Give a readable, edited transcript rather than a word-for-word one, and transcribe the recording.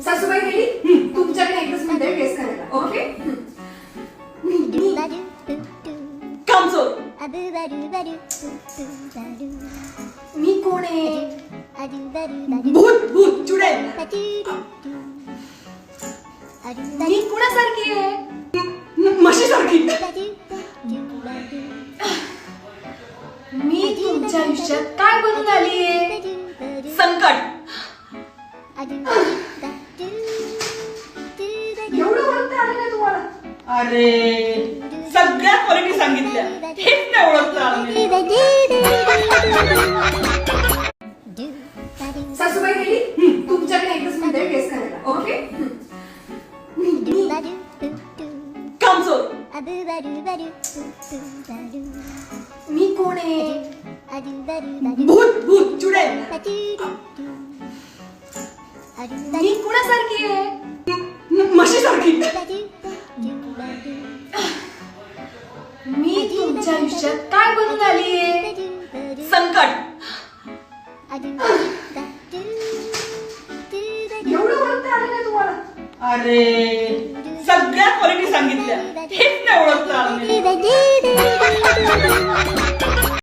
सासूबाई रेडी? तुमच्याकडे एकच मिनिट टेस्ट करायला. ओके. कामचोर. मी कोण आहे? भूत भूत चुडेल. मी कुणासारखी आहे? म्हशीसारखी. मी तुमच्या आयुष्यात काय बनून आली आहे? संकट. एवढं ओळखता आलं नाही तुम्हाला? अरे सगळ्या क्वालिटी सांगितल्या, हेच नाही ओळखता आलं नाही. सासूबाई रेडी? तुमच्याकडे एकच मिनिट टेस्ट करायला. ओके. कामचोर. मी कोण आहे? भूत भूत चुडेल. मी कुणासारखी आहे? म्हशीसारखी. मी तुमच्या आयुष्यात काय बनून आली आहे? संकट. एवढं ओळखता आलं नाही तुम्हाला? अरे सगळ्या क्वालिटी सांगितल्या, हेच नाही ओळखता आलं नाही.